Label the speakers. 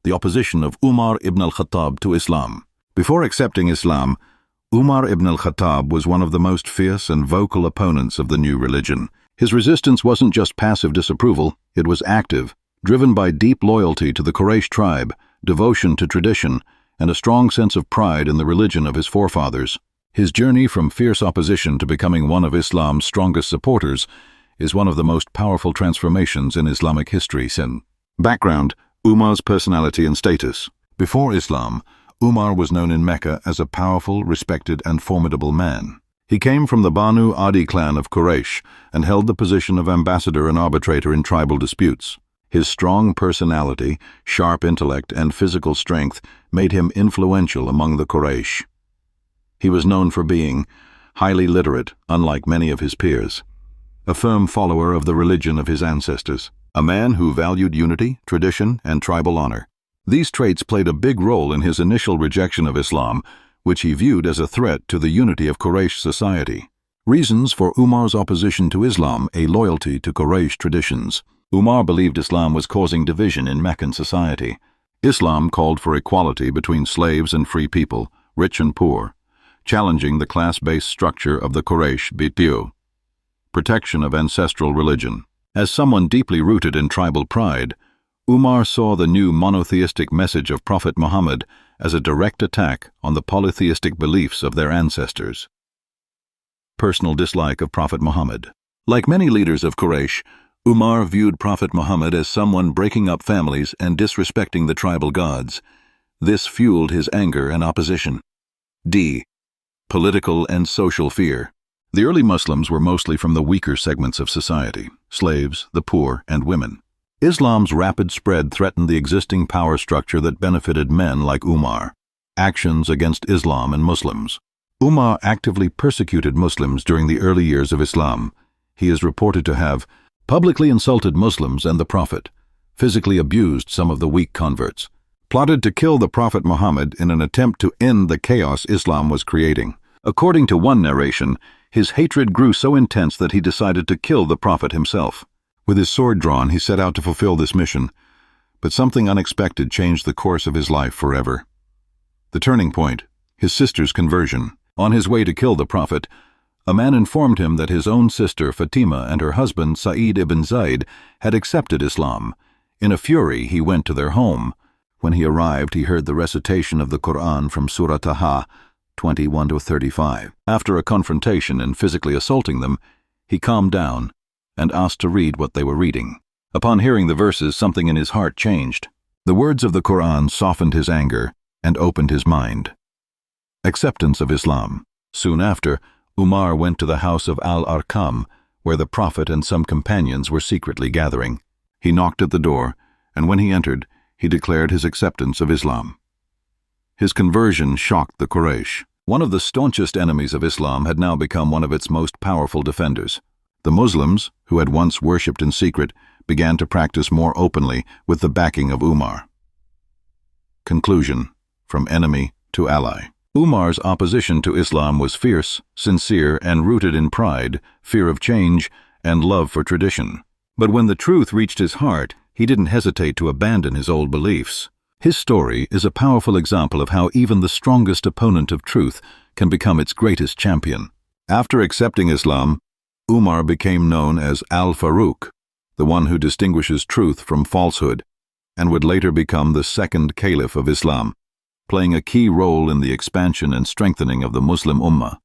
Speaker 1: the opposition of Umar ibn al-Khattab to Islam. Before accepting Islam, Umar ibn al-Khattab was one of the most fierce and vocal opponents of the new religion. His resistance wasn't just passive disapproval, it was active, driven by deep loyalty to the Quraysh tribe, devotion to tradition, and a strong sense of pride in the religion of his forefathers. His journey from fierce opposition to becoming one of Islam's strongest supporters is one of the most powerful transformations in Islamic history since. Background: Umar's personality and status. Before Islam, Umar was known in Mecca as a powerful, respected, and formidable man. He came from the Banu Adi clan of Quraysh and held the position of ambassador and arbitrator in tribal disputes. His strong personality, sharp intellect, and physical strength made him influential among the Quraysh. He was known for being highly literate, unlike many of his peers, a firm follower of the religion of his ancestors, a man who valued unity, tradition, and tribal honor. These traits played a big role in his initial rejection of Islam, which he viewed as a threat to the unity of Quraysh society. Reasons for Umar's opposition to Islam: a loyalty to Quraysh traditions. Umar believed Islam was causing division in Meccan society. Islam called for equality between slaves and free people, rich and poor, challenging the class-based structure of the Quraysh Bitiu. Protection of ancestral religion. As someone deeply rooted in tribal pride, Umar saw the new monotheistic message of Prophet Muhammad as a direct attack on the polytheistic beliefs of their ancestors. Personal dislike of Prophet Muhammad. Like many leaders of Quraysh, Umar viewed Prophet Muhammad as someone breaking up families and disrespecting the tribal gods. This fueled his anger and opposition. D. Political and social fear. The early Muslims were mostly from the weaker segments of society: slaves, the poor, and women. Islam's rapid spread threatened the existing power structure that benefited men like Umar. Actions against Islam and Muslims. Umar actively persecuted Muslims during the early years of Islam. He is reported to have publicly insulted Muslims and the Prophet, physically abused some of the weak converts, plotted to kill the Prophet Muhammad in an attempt to end the chaos Islam was creating. According to one narration, his hatred grew so intense that he decided to kill the Prophet himself. With his sword drawn, he set out to fulfill this mission, but something unexpected changed the course of his life forever. The turning point: his sister's conversion. On his way to kill the Prophet, a man informed him that his own sister Fatima and her husband Sa'id ibn Zayd had accepted Islam. In a fury, he went to their home. When he arrived, he heard the recitation of the Quran from Surah Taha 21-35. After a confrontation and physically assaulting them, he calmed down and asked to read what they were reading. Upon hearing the verses, something in his heart changed. The words of the Quran softened his anger and opened his mind. Acceptance of Islam. Soon after, Umar went to the house of Al-Arqam, where the Prophet and some companions were secretly gathering. He knocked at the door, and when he entered, he declared his acceptance of Islam. His conversion shocked the Quraysh. One of the staunchest enemies of Islam had now become one of its most powerful defenders. The Muslims, who had once worshipped in secret, began to practice more openly with the backing of Umar. Conclusion: from enemy to ally. Umar's opposition to Islam was fierce, sincere, and rooted in pride, fear of change, and love for tradition. But when the truth reached his heart, he didn't hesitate to abandon his old beliefs. His story is a powerful example of how even the strongest opponent of truth can become its greatest champion. After accepting Islam, Umar became known as Al-Faruq, the one who distinguishes truth from falsehood, and would later become the second caliph of Islam, playing a key role in the expansion and strengthening of the Muslim Ummah.